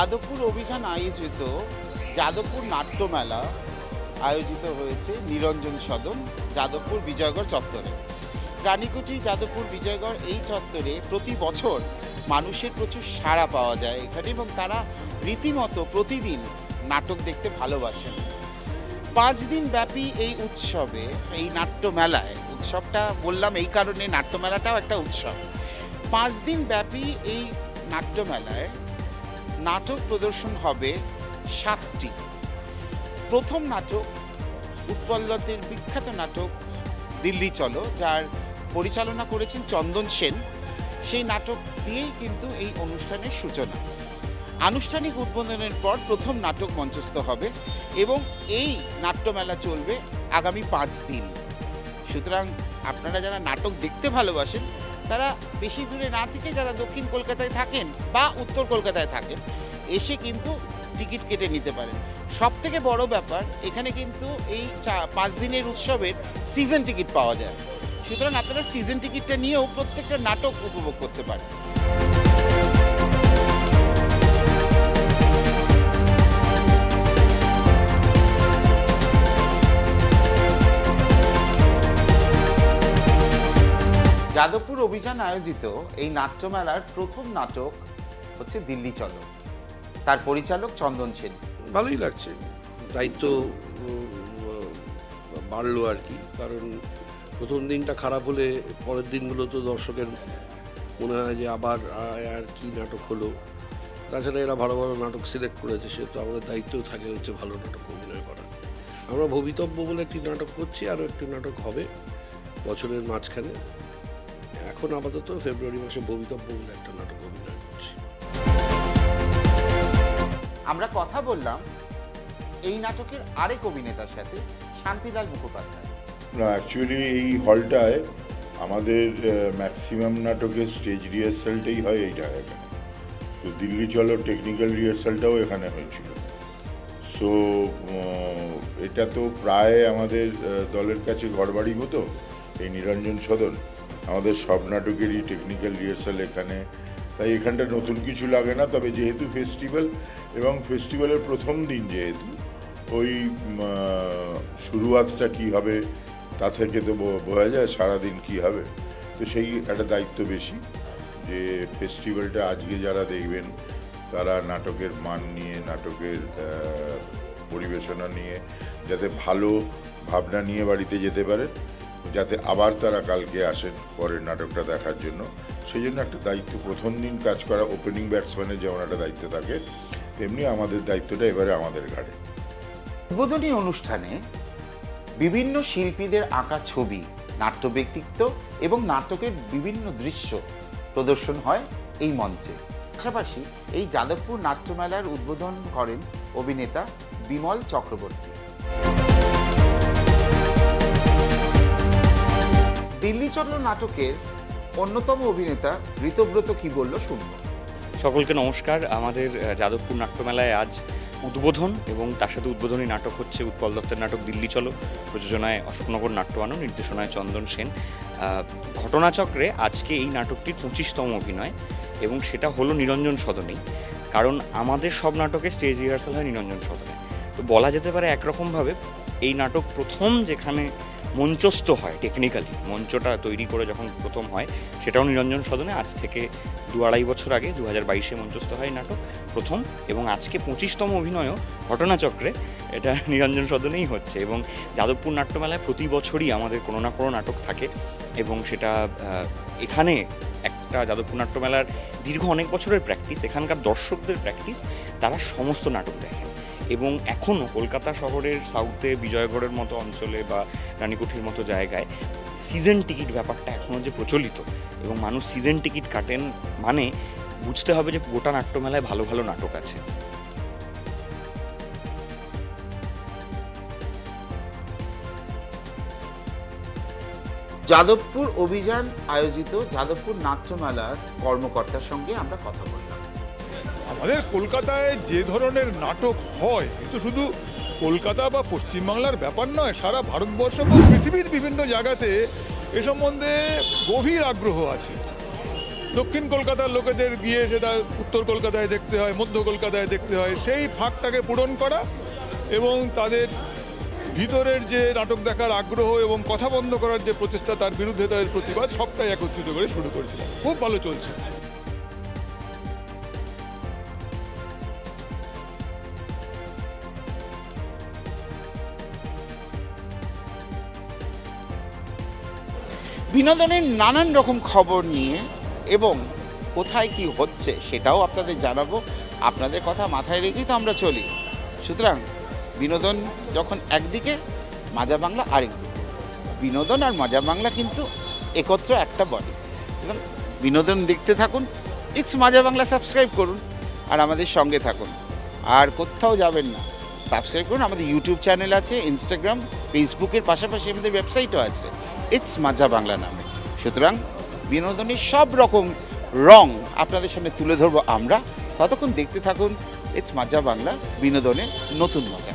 যাদবপুর অভিযান আয়োজিত যাদবপুর নাট্যমেলা আয়োজিত হয়েছে নিরঞ্জন সদন যাদবপুর বিজয়গড় চত্বরে। রানীকুঠি যাদবপুর বিজয়গড় এই চত্বরে প্রতি বছর মানুষের প্রচুর সাড়া পাওয়া যায় এখানে, এবং তারা রীতিমতো প্রতিদিন নাটক দেখতে ভালোবাসেন। 5 দিন ব্যাপী এই উৎসবে, এই নাট্যমেলায়, উৎসবটা বললাম এই কারণে, নাট্যমেলাটাও একটা উৎসব। 5 দিন ব্যাপী এই নাট্যমেলায় নাটক প্রদর্শন হবে 7টি। প্রথম নাটক উৎপল্লতের বিখ্যাত নাটক দিল্লি চলো, যার পরিচালনা করেছেন চন্দন সেন। সেই নাটক দিয়েই কিন্তু এই অনুষ্ঠানের সূচনা। আনুষ্ঠানিক উদ্বোধনের পর প্রথম নাটক মঞ্চস্থ হবে এবং এই নাট্যমেলা চলবে আগামী 5 দিন। সুতরাং আপনারা যারা নাটক দেখতে ভালোবাসেন তারা বেশি দূরে না থেকে, যারা দক্ষিণ কলকাতায় থাকেন বা উত্তর কলকাতায় থাকেন, এসে কিন্তু টিকিট কেটে নিতে পারেন। সব থেকে বড় ব্যাপার, এখানে কিন্তু এই 5 দিনের উৎসবের সিজন টিকিট পাওয়া যায়। সুতরাং আপনারা সিজন টিকিটটা নিয়েও প্রত্যেকটা নাটক উপভোগ করতে পারেন। যাদবপুর অভিযান আয়োজিত এই নাট্যমেলার প্রথম নাটক হচ্ছে দিল্লি চলো, তার পরিচালক চন্দন সেন। ভালোই লাগছে, দায়িত্ব বাড়লো আর কি। কারণ প্রথম দিনটা খারাপ হলে পরের দিনগুলো তো দর্শকের মনে হয় যে আবার আর কি নাটক হলো। তাছাড়া এরা ভালো ভালো নাটক সিলেক্ট করেছে, সে তো আমাদের দায়িত্বও থাকে হচ্ছে ভালো নাটক অভিনয় করা। আমরা ভবিতব্য বলে একটি নাটক করছি, আরও একটি নাটক হবে বছরের মাঝখানে। এখন আপাতত ফেব্রুয়ারি মাসে ভবিতব্য বলে একটা নাটক অভিনয় করছি। আমরা কথা বললাম এই নাটকের আরেক অভিনেতার সাথে, শান্তিলাল মুখোপাধ্যায়। না, অ্যাকচুয়ালি এই হলটায় আমাদের ম্যাক্সিমাম নাটকের স্টেজ রিহার্সালটাই হয় এই জায়গাটা। তো দিল্লি চলো টেকনিক্যাল রিহার্সালটাও এখানে হয়েছিল। সো এটা তো প্রায় আমাদের দলের কাছে ঘরবাড়ি মতো এই নিরঞ্জন সদন। আমাদের সব নাটকেরই টেকনিক্যাল রিহার্সাল এখানে, তাই এখানটা নতুন কিছু লাগে না। তবে যেহেতু ফেস্টিভ্যাল এবং ফেস্টিভ্যালের প্রথম দিন, যেহেতু ওই শুরুয়াতটা কী হবে তা থেকে তো বোঝা যায় সারাদিন কী হবে। তো সেই একটা দায়িত্ব বেশি যে ফেস্টিভ্যালটা আজকে যারা দেখবেন তারা নাটকের মান নিয়ে, নাটকের পরিবেশনা নিয়ে যাতে ভালো ভাবনা নিয়ে বাড়িতে যেতে পারেন, যাতে আবার তারা কালকে আসেন পরের নাটকটা দেখার জন্য। সেই জন্য একটা দায়িত্ব, প্রথম দিন কাজ করা ওপেনিং ব্যাটসম্যানের যেমন একটা দায়িত্ব থাকে, তেমনি আমাদের দায়িত্বটা এবারে আমাদের ঘাড়ে। উদ্বোধনী অনুষ্ঠানে বিভিন্ন শিল্পীদের আঁকা ছবি, নাট্য ব্যক্তিত্ব এবং নাটকের বিভিন্ন দৃশ্য প্রদর্শন হয় এই মঞ্চে। পাশাপাশি এই যাদবপুর নাট্যমেলার উদ্বোধন করেন অভিনেতা বিমল চক্রবর্তী। দিল্লি চলো নাটকের অন্যতম অভিনেতা ঋতব্রত কি বলল শুনব। সকলকে নমস্কার। আমাদের যাদবপুর নাট্যমেলায় আজ উদ্বোধন, এবং তার সাথে উদ্বোধনী নাটক হচ্ছে উৎপল দত্তের নাটক দিল্লি চলো, প্রযোজনায় অশোকনগর নাট্যবানু, নির্দেশনায় চন্দন সেন। ঘটনাচক্রে আজকে এই নাটকটির 25তম অভিনয়, এবং সেটা হলো নিরঞ্জন সদনেই। কারণ আমাদের সব নাটকে স্টেজ রিহার্সাল হয় নিরঞ্জন সদনে। তো বলা যেতে পারে একরকমভাবে এই নাটক প্রথম যেখানে মঞ্চস্থ হয়, টেকনিক্যালি মঞ্চটা তৈরি করে যখন প্রথম হয়, সেটাও নিরঞ্জন সদনে। আজ থেকে 2-2.5 বছর আগে 2022-এ মঞ্চস্থ হয় নাটক প্রথম, এবং আজকে 25তম অভিনয়ও ঘটনাচক্রে এটা নিরঞ্জন সদনেই হচ্ছে। এবং যাদবপুর নাট্যমেলায় প্রতি বছরই আমাদের কোনো না কোনো নাটক থাকে, এবং সেটা এখানে একটা যাদবপুর নাট্যমেলার দীর্ঘ অনেক বছরের প্র্যাকটিস, এখানকার দর্শকদের প্র্যাকটিস, তারা সমস্ত নাটক দেখেন। এবং এখনও কলকাতা শহরের সাউথে বিজয়গড়ের মতো অঞ্চলে বা রানীকুঠির মতো জায়গায় সিজন টিকিট ব্যাপারটা এখনও যে প্রচলিত, এবং মানুষ সিজন টিকিট কাটেন, মানে বুঝতে হবে যে গোটা নাট্যমেলায় ভালো ভালো নাটক আছে। যাদবপুর অভিযান আয়োজিত যাদবপুর নাট্যমেলার কর্মকর্তার সঙ্গে আমরা কথা বললাম। আমাদের কলকাতায় যে ধরনের নাটক হয়, এ তো শুধু কলকাতা বা পশ্চিমবাংলার ব্যাপার নয়, সারা ভারতবর্ষ বা পৃথিবীর বিভিন্ন জায়গাতে এ সম্বন্ধে গভীর আগ্রহ আছে। দক্ষিণ কলকাতার লোকেদের গিয়ে সেটা উত্তর কলকাতায় দেখতে হয়, মধ্য কলকাতায় দেখতে হয়, সেই ফাঁকটাকে পূরণ করা এবং তাদের ভিতরের যে নাটক দেখার আগ্রহ এবং কথা বন্ধ করার যে প্রচেষ্টা, তার বিরুদ্ধে তাদের প্রতিবাদ, সবটাই একত্রিত করে শুরু করেছিলাম। খুব ভালো চলছে। বিনোদনের নানান রকম খবর নিয়ে এবং কোথায় কি হচ্ছে সেটাও আপনাদের জানাবো। আপনাদের কথা মাথায় রেখেই তো আমরা চলি। সুতরাং বিনোদন যখন একদিকে, মাজা বাংলা আরেকদিকে। বিনোদন আর মাজা বাংলা কিন্তু একত্র একটা বডি। সুতরাং বিনোদন দেখতে থাকুন, ইটস মাজা বাংলা সাবস্ক্রাইব করুন আর আমাদের সঙ্গে থাকুন। আর কোথাও যাবেন না, সাবস্ক্রাইব করুন। আমাদের ইউটিউব চ্যানেল আছে, ইনস্টাগ্রাম, ফেসবুকের পাশাপাশি আমাদের ওয়েবসাইটও আছে, ইটস মাজা বাংলা নামে। সুতরাং বিনোদনের সব রকম রং আপনাদের সামনে তুলে ধরবো আমরা। ততক্ষণ দেখতে থাকুন ইটস মাজা বাংলা, বিনোদনের নতুন মজা।